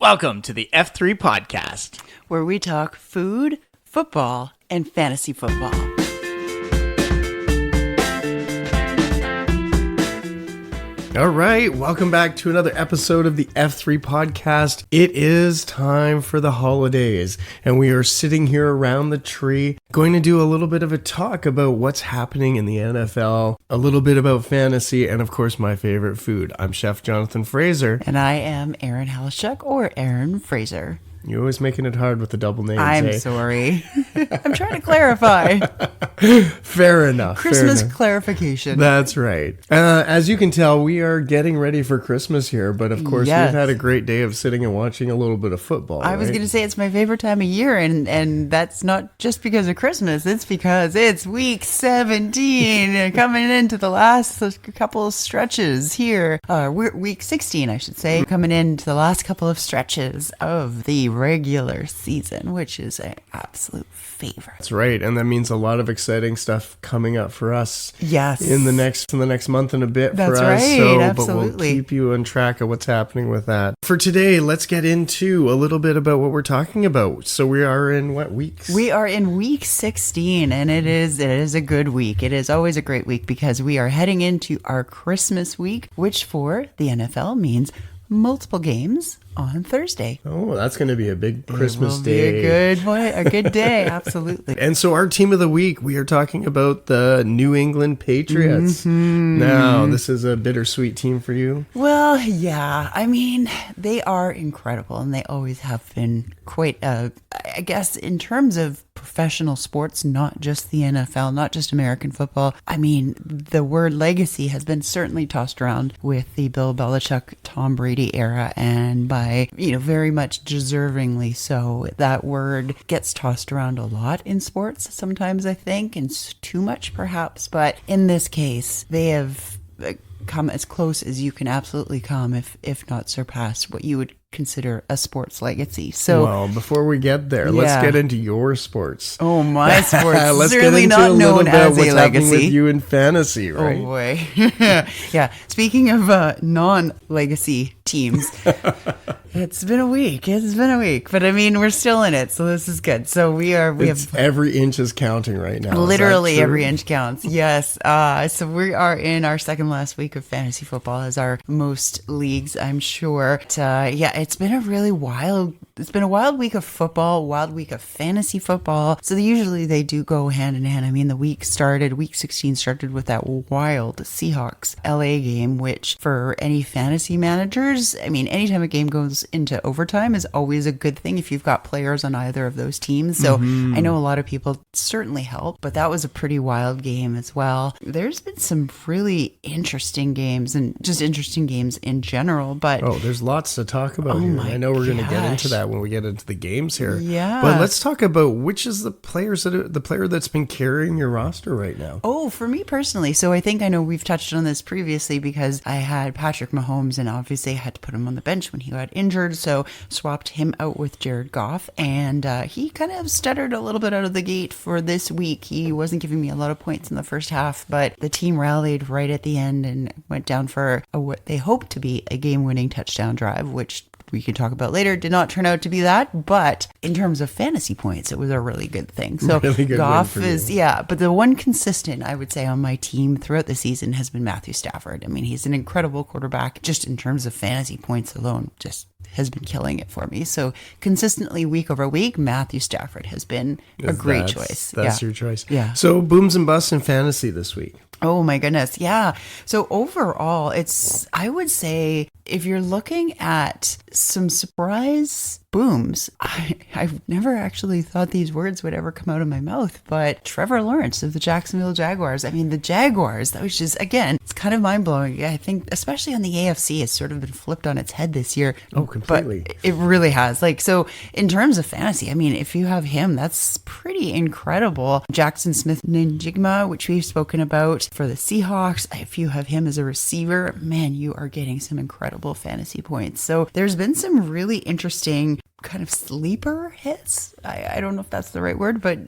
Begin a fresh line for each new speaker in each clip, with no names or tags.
Welcome to the F3 podcast,
where we talk food, football, and fantasy football.
All right, welcome back to another episode of the F3 podcast. It is time for the holidays, and we are sitting here around the tree, going to do a little bit of a talk about what's happening in the NFL, a little bit about fantasy, and of course, my favorite food. I'm Chef Jonathan Frazier.
And I am Erin Halishuk, or Erin Frazier.
You're always making it hard with the double names.
I'm sorry. I'm trying to clarify.
Fair enough.
Christmas clarification.
That's right. As you can tell, we are getting ready for Christmas here, but of course,
Yes.
we've had a great day of sitting and watching a little bit of football.
I was going to say it's my favorite time of year, and that's not just because of Christmas. It's because it's week 17 coming into the last couple of stretches here. We're week 16, I should say, coming into the last couple of stretches of the regular season, which is an absolute favorite.
That's right, and that means a lot of exciting stuff coming up for us.
Yes,
in the next month and a bit.
That's
for us.
right,
So,
absolutely.
But we'll keep you on track of what's happening with that. For today, let's get into a little bit about what we're talking about. So we are in what weeks?
We are in week 16, and it is a good week. It is always a great week because we are heading into our Christmas week, which for the NFL means multiple games on Thursday.
Oh, that's going to be a big Christmas
day.
day.
A good day, absolutely.
And so our team of the week, we are talking about the New England Patriots. Mm-hmm. Now, this is a bittersweet team for you.
Well, yeah. I mean, they are incredible, and they always have been quite, I guess, in terms of professional sports, not just the NFL, not just American football. I mean, the word legacy has been certainly tossed around with the Bill Belichick, Tom Brady era, and by, very much deservingly so. That word gets tossed around a lot in sports sometimes, I think, and too much perhaps. But in this case, they have come as close as you can absolutely come, if not surpassed what you would consider a sports legacy. So,
well, before we get there, let's get into your sports.
Oh, my sports.
Let's
Certainly
get into
not
a little
known
bit
as
what's
a
happening
legacy.
with you in fantasy, right?
Oh boy. Yeah. Speaking of non-legacy teams, it's been a week. But I mean, we're still in it, so this is good. So we have
every inch is counting right now.
Literally every inch counts. Yes. So we are in our second last week of fantasy football, as are most leagues, I'm sure. But, it's been a wild week of football, wild week of fantasy football. So usually they do go hand in hand. I mean, week 16 started with that wild Seahawks LA game, which for any fantasy managers, I mean, anytime a game goes into overtime is always a good thing if you've got players on either of those teams. So I know a lot of people certainly help, but that was a pretty wild game as well. There's been some really interesting games and just interesting games in general, but
there's lots to talk about here. I know we're going to get into that when we get into the games here.
Yeah.
But let's talk about which is the player that's been carrying your roster right now.
Oh, for me personally. So I know we've touched on this previously because I had Patrick Mahomes, and obviously I had to put him on the bench when he got injured. So swapped him out with Jared Goff, and he kind of stuttered a little bit out of the gate for this week. He wasn't giving me a lot of points in the first half, but the team rallied right at the end and went down for what they hoped to be a game-winning touchdown drive, which we can talk about later. Did not turn out to be that, but in terms of fantasy points, it was a really good thing. So
really good
Goff is, but the one consistent, I would say, on my team throughout the season has been Matthew Stafford. I mean, he's an incredible quarterback, just in terms of fantasy points alone, just has been killing it for me. So consistently week over week, Matthew Stafford has been a great choice.
That's your choice.
Yeah.
So booms and busts in fantasy this week.
Oh my goodness. Yeah. So overall, I would say if you're looking at some surprise booms, I've never actually thought these words would ever come out of my mouth, but Trevor Lawrence of the Jacksonville Jaguars. I mean, the Jaguars, that was just, again, it's kind of mind-blowing. I think, especially on the AFC, it's sort of been flipped on its head this year.
Oh, completely.
But it really has. So in terms of fantasy, I mean, if you have him, that's pretty incredible. Jackson Smith-Njigba, which we've spoken about for the Seahawks, if you have him as a receiver, man, you are getting some incredible fantasy points. So there's been some really interesting kind of sleeper hits. I don't know if that's the right word, but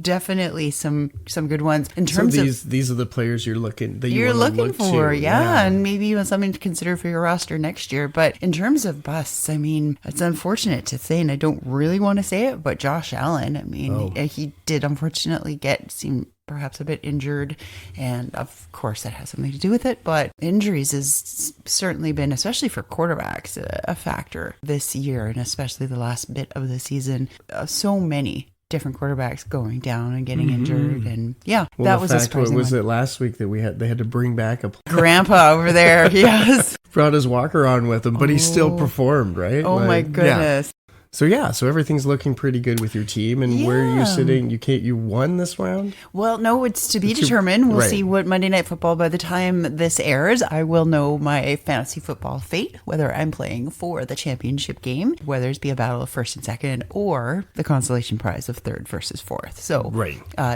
definitely some good ones in terms of
these are the players you're looking
looking for,
to.
yeah, and maybe even something to consider for your roster next year. But in terms of busts, I mean, it's unfortunate to say, and I don't really want to say it, but Josh Allen, I mean, he did unfortunately seem perhaps a bit injured, and of course that has something to do with it, but injuries has certainly been, especially for quarterbacks, a factor this year, and especially the last bit of the season. So many different quarterbacks going down and getting injured, and that was a surprising
was
one.
it last week that they had to bring back a
grandpa over there? Yes,
brought his walker on with him, but he still performed, right?
Oh my goodness.
So everything's looking pretty good with your team. And where are you sitting? You won this round?
Well, no, it's to be determined. We'll see what Monday Night Football, by the time this airs, I will know my fantasy football fate, whether I'm playing for the championship game, whether it's be a battle of first and second, or the consolation prize of third versus fourth. So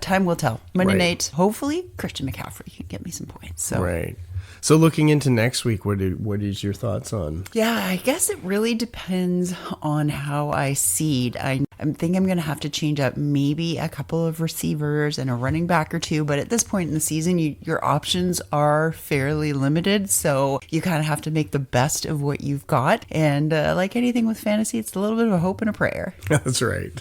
time will tell. Monday night, hopefully Christian McCaffrey can get me some points. So.
Right. So looking into next week, what is your thoughts on?
Yeah, I guess it really depends on how I seed. I think I'm going to have to change up maybe a couple of receivers and a running back or two. But at this point in the season, your options are fairly limited. So you kind of have to make the best of what you've got. And like anything with fantasy, it's a little bit of a hope and a prayer.
That's right.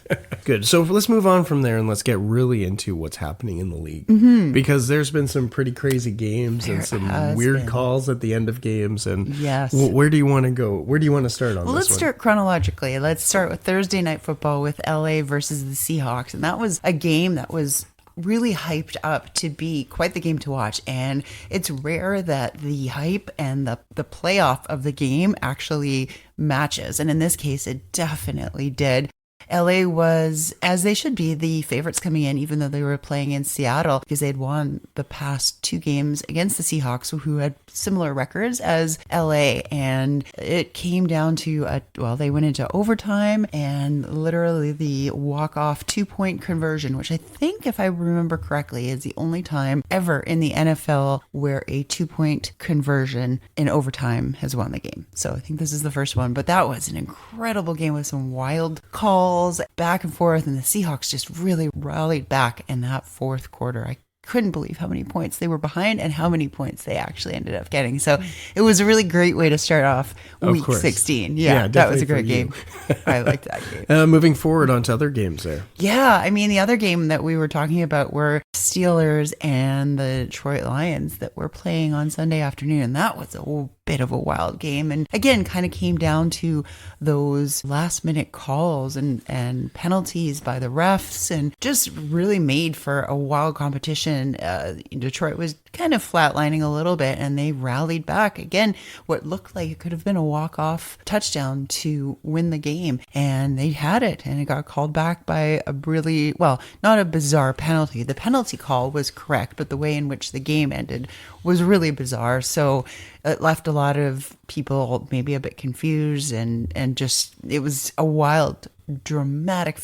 Good. So let's move on from there and let's get really into what's happening in the league. Because there's been some pretty crazy games and some weird calls at the end of games. And where do you want to go? Where do you want to start on this one?
Let's start chronologically. Let's start with Thursday Night Football with LA versus the Seahawks. And that was a game that was really hyped up to be quite the game to watch. And it's rare that the hype and the playoff of the game actually matches. And in this case, it definitely did. LA was, as they should be, the favorites coming in, even though they were playing in Seattle, because they'd won the past two games against the Seahawks, who had similar records as LA. And it came down to, they went into overtime, and literally the walk-off 2-point conversion, which I think, if I remember correctly, is the only time ever in the NFL where a 2-point conversion in overtime has won the game. So I think this is the first one, but that was an incredible game with some wild calls back and forth, and the Seahawks just really rallied back in that fourth quarter. I couldn't believe how many points they were behind and how many points they actually ended up getting. So it was a really great way to start off week 16. Yeah, that was a great game. I liked that game.
Moving forward onto other games there.
Yeah, I mean, the other game that we were talking about were Steelers and the Detroit Lions that were playing on Sunday afternoon. That was a bit of a wild game, and again kind of came down to those last minute calls and penalties by the refs, and just really made for a wild competition. Detroit was kind of flatlining a little bit, and they rallied back again. What looked like it could have been a walk-off touchdown to win the game, and they had it, and it got called back by a really, not a bizarre penalty. The penalty call was correct, but the way in which the game ended was really bizarre. So it left a lot of people maybe a bit confused, and just, it was a wild, dramatic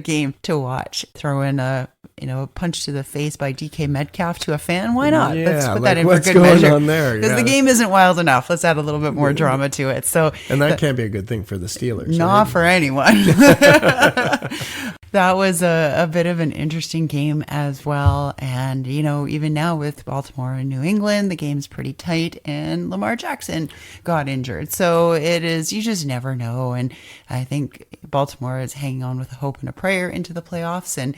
game to watch. Throw in a punch to the face by DK Metcalf to a fan. Why not?
Yeah,
let's put that in for good
measure. What's going on there?
Because the game isn't wild enough. Let's add a little bit more drama to it. So,
and that can't be a good thing for the Steelers.
Not for anyone. That was a bit of an interesting game as well. And, even now with Baltimore and New England, the game's pretty tight, and Lamar Jackson got injured. So you just never know. And I think Baltimore is hanging on with a hope and a prayer into the playoffs, and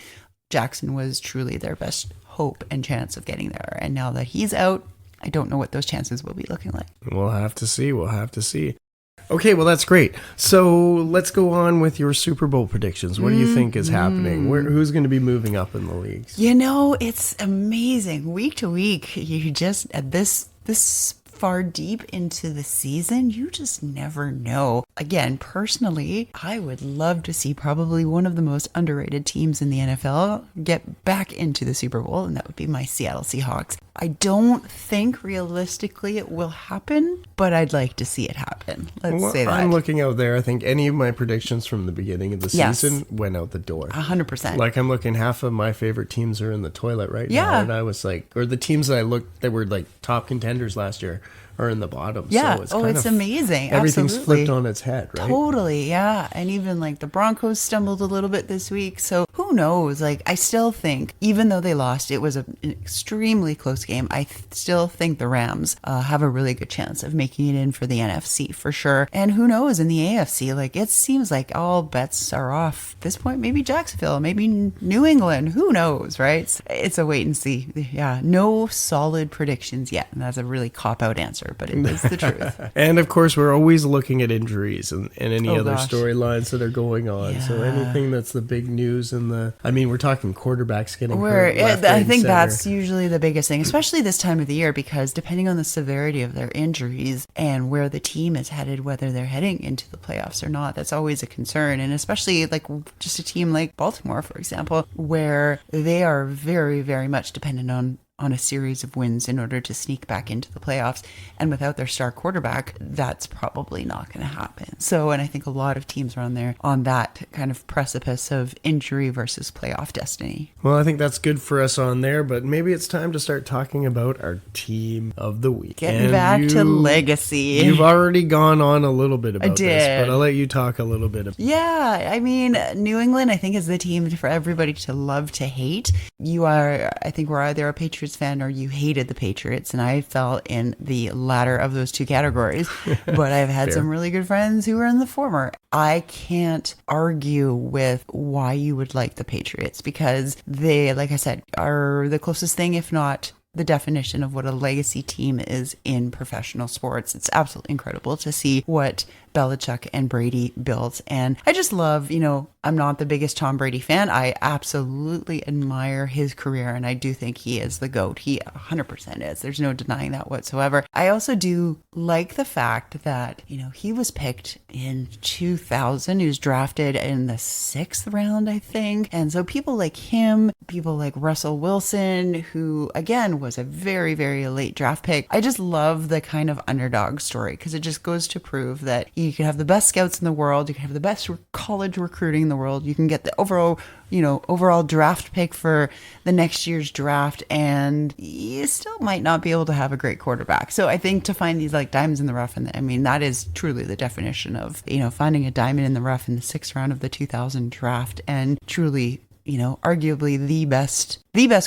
Jackson was truly their best hope and chance of getting there. And now that he's out, I don't know what those chances will be looking like.
We'll have to see. Okay, well, that's great. So let's go on with your Super Bowl predictions. What do you think is happening? Who's going to be moving up in the leagues?
It's amazing. Week to week, you just, at this far deep into the season, you just never know. Again, personally, I would love to see probably one of the most underrated teams in the NFL get back into the Super Bowl, and that would be my Seattle Seahawks. I don't think realistically it will happen, but I'd like to see it happen. Let's say that.
I'm looking out there. I think any of my predictions from the beginning of the season went out the door.
100%.
Like, I'm looking, half of my favorite teams are in the toilet right now. And I was like, or the teams that I looked that were like top contenders last year are in the bottom.
Yeah.
So it's
it's amazing.
Everything's
Absolutely.
flipped on its head, right?
Totally, yeah. And even like the Broncos stumbled a little bit this week. So who knows? Like, I still think, even though they lost, it was an extremely close game. I still think the Rams have a really good chance of making it in for the NFC for sure. And who knows, in the AFC, like, it seems like all bets are off at this point. Maybe Jacksonville, maybe New England, who knows, right? It's a wait and see. Yeah, no solid predictions yet. And that's a really cop-out answer, but it is the truth.
And of course, we're always looking at injuries and any other
gosh.
storylines that are going on.
Yeah.
So anything that's the big news we're talking quarterbacks getting
Where
hurt. Left,
I
right,
think
center.
that's usually the biggest thing, especially this time of the year, because depending on the severity of their injuries and where the team is headed, whether they're heading into the playoffs or not, that's always a concern. And especially like just a team like Baltimore, for example, where they are very, very much dependent on a series of wins in order to sneak back into the playoffs. And without their star quarterback, that's probably not going to happen. So, and I think a lot of teams are on that kind of precipice of injury versus playoff destiny.
Well, I think that's good for us on there, but maybe it's time to start talking about our team of the week.
Getting back to legacy.
You've already gone on a little bit about
I did.
this, but I'll let you talk a little bit about
Yeah, I mean, New England, I think, is the team for everybody to love to hate. I think we're either a Patriots fan or you hated the Patriots, and I fell in the latter of those two categories. But I've had some really good friends who are in the former. I can't argue with why you would like the Patriots, because they, like I said, are the closest thing, if not the definition of what a legacy team is in professional sports. It's absolutely incredible to see what Belichick and Brady built. And I just love, I'm not the biggest Tom Brady fan. I absolutely admire his career, and I do think he is the GOAT. He 100% is. There's no denying that whatsoever. I also do like the fact that, he was picked in 2000. He was drafted in the 6th round, I think. And so people like him, people like Russell Wilson, who again was a very, very late draft pick. I just love the kind of underdog story, because it just goes to prove that you can have the best scouts in the world, you can have the best college recruiting in the world, you can get the overall draft pick for the next year's draft, and you still might not be able to have a great quarterback. So I think to find these like diamonds in the rough, and that is truly the definition of, finding a diamond in the rough in the 6th round of the 2000 draft, and truly, arguably the best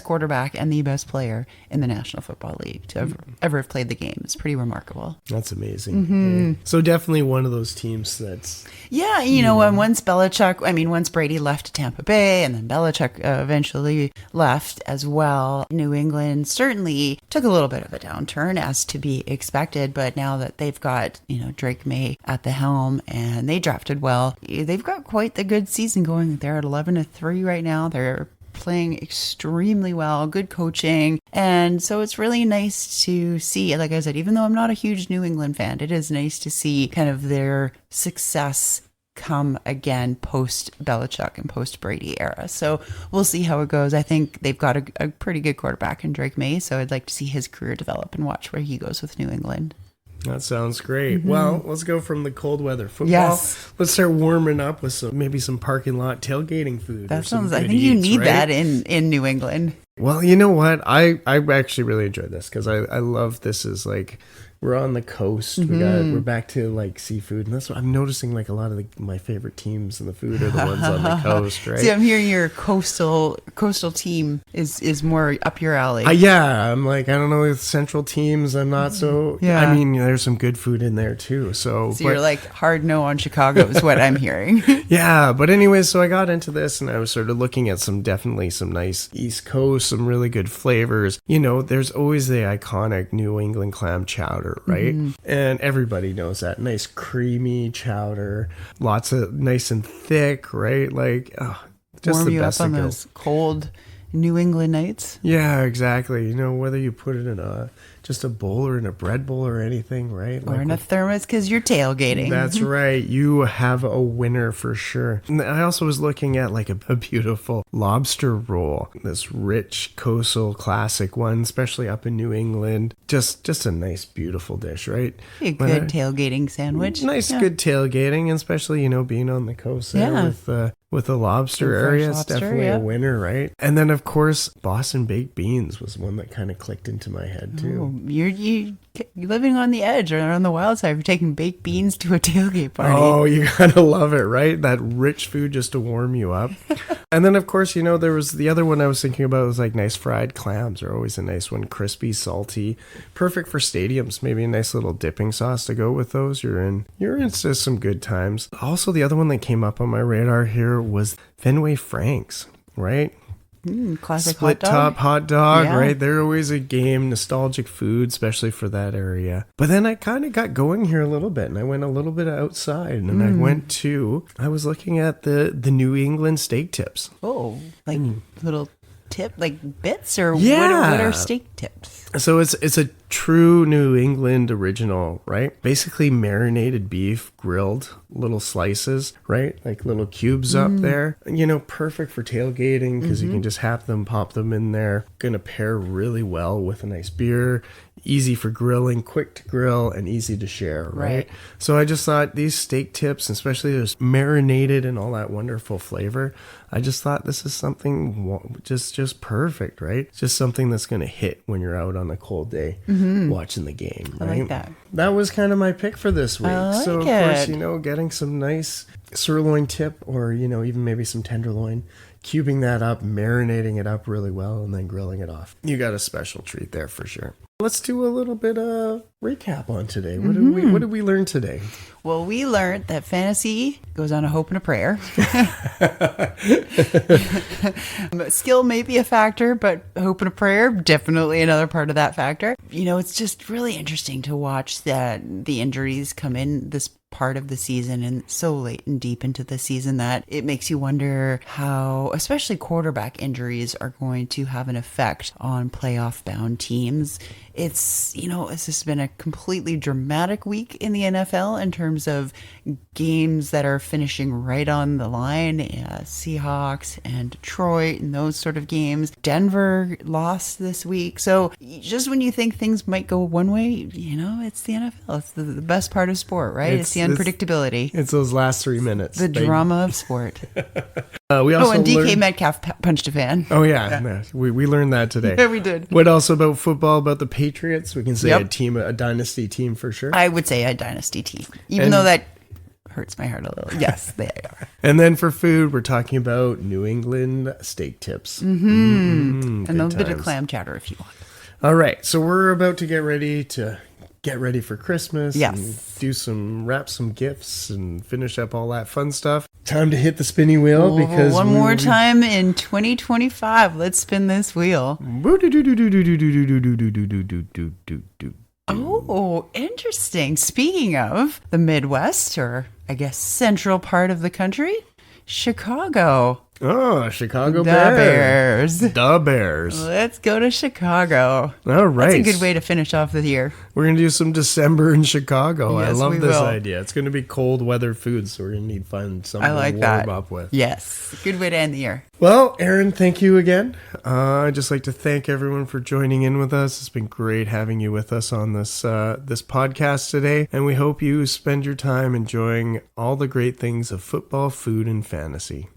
quarterback and the best player in the National Football League to ever have played the game. It's pretty remarkable.
That's amazing. Mm-hmm. So definitely one of those teams that's...
Yeah, and once Brady left Tampa Bay, and then Belichick eventually left as well, New England certainly took a little bit of a downturn, as to be expected. But now that they've got, Drake May at the helm, and they drafted well, they've got quite the good season going. They're at 11-3 right now. They're playing extremely well, good coaching. And so it's really nice to see, like I said, even though I'm not a huge New England fan, it is nice to see kind of their success come again post Belichick and post Brady era. So we'll see how it goes. I think they've got a pretty good quarterback in Drake May, so I'd like to see his career develop and watch where he goes with New England.
That sounds great. Mm-hmm. Well, let's go from the cold weather football.
Yes.
Let's start warming up with maybe some parking lot tailgating food.
That sounds, I think you need that in New England.
Well, you know what? I actually really enjoyed this, because I love this is like, we're on the coast. We're back to like seafood, and that's what I'm noticing. Like a lot of my favorite teams in the food are the ones on the coast, right?
See, I'm hearing your coastal team is more up your alley.
Yeah, I'm like, I don't know, with central teams, I'm not so. Yeah. I mean, there's some good food in there too. So
you're like hard no on Chicago is what I'm hearing.
Yeah, but anyways, so I got into this, and I was sort of looking at definitely some nice East Coast, some really good flavors. There's always the iconic New England clam chowder, right? Mm-hmm. And everybody knows that. Nice creamy chowder, lots of nice and thick, right? Like, just
warm
the
you
best
up on
to go.
Those cold New England nights.
Yeah, exactly. Whether you put it in just a bowl or in a bread bowl or anything, right?
Or in a thermos, because you're tailgating.
That's right. You have a winner for sure. And I also was looking at like a beautiful lobster roll, this rich coastal classic one, especially up in New England. Just a nice, beautiful dish, right?
A good tailgating sandwich.
Nice, good tailgating, especially, being on the coast there with with the lobster
Fresh
area. It's
lobster,
definitely
yeah.
a winner, right? And then, of course, Boston baked beans was one that kind of clicked into my head, too.
Oh, you're living on the edge or on the wild side. You're taking baked beans to a tailgate party.
Oh, you gotta love it, right? That rich food just to warm you up. And then, of course, you know, there was the other one I was thinking about was like nice fried clams are always a nice one. Crispy, salty, perfect for stadiums. Maybe a nice little dipping sauce to go with those. You're into some good times. Also, the other one that came up on my radar here was Fenway Franks, right?
Classic
Split
hot dog.
top hot dog,
Yeah.
right? They're always a game, nostalgic food, especially for that area. But then I kind of got going here a little bit, and I went a little bit outside, and I was looking at the New England steak tips.
Oh, like little tip, like bits, or
Yeah.
what are steak tips?
So it's a true New England original, right? Basically marinated beef, grilled, little slices, right? Like little cubes up there. You know, perfect for tailgating because you can just have them, pop them in there. Gonna pair really well with a nice beer. Easy for grilling, quick to grill, and easy to share, right?
Right.
So I just thought these steak tips, especially those marinated and all that wonderful flavor, I just thought this is something just perfect, right? Just something that's going to hit when you're out on a cold day watching the game,
I
right?
like that.
That was kind of my pick for this week.
I like
So, of course,
it.
you know, getting some nice sirloin tip or, you know, even maybe some tenderloin, cubing that up, marinating it up really well, and then grilling it off. You got a special treat there for sure. Let's do a little bit of recap on today. What did we learn today?
Well, we learned that fantasy goes on a hope and a prayer. Skill may be a factor, but hope and a prayer, definitely another part of that factor. You know, it's just really interesting to watch that the injuries come in this part of the season and so late and deep into the season that it makes you wonder how, especially quarterback injuries, are going to have an effect on playoff bound teams. It's, you know, it's just been a completely dramatic week in the NFL in terms of games that are finishing right on the line. Seahawks and Detroit and those sort of games. Denver lost this week. So just when you think things might go one way, you know, it's the NFL. It's the best part of sport, right? It's the unpredictability.
It's those last 3 minutes.
The drama of sport.
We also
And DK
learned-
Metcalf punched a fan.
Oh yeah, no, we learned that today.
Yeah, we did.
What else about football? About the Patriots? We can say
Yep.
a dynasty team for sure.
I would say a dynasty team, even
And-
though that hurts my heart a little. Yes, they are.
And then for food, we're talking about New England steak tips.
And a
good
bit of
times.
clam chowder if you want.
All right, so we're about to get ready for Christmas.
Yes.
And wrap some gifts and finish up all that fun stuff. Time to hit the spinny wheel because
One more time in 2025. Let's spin this wheel. Oh, interesting. Speaking of the Midwest, or I guess central part of the country, Chicago.
Oh, Chicago
The
Bears.
Bears.
The Bears.
Let's go to Chicago.
All right.
That's a good way to finish off the year.
We're going to do some December in Chicago. I
Yes,
love
we
this
will.
idea. It's going to be cold weather food, so we're going to need something
I like
to
that.
warm up with.
Yes. Good way to end the year.
Well, Erin, thank you again. I'd just like to thank everyone for joining in with us. It's been great having you with us on this podcast today, and we hope you spend your time enjoying all the great things of football, food, and fantasy.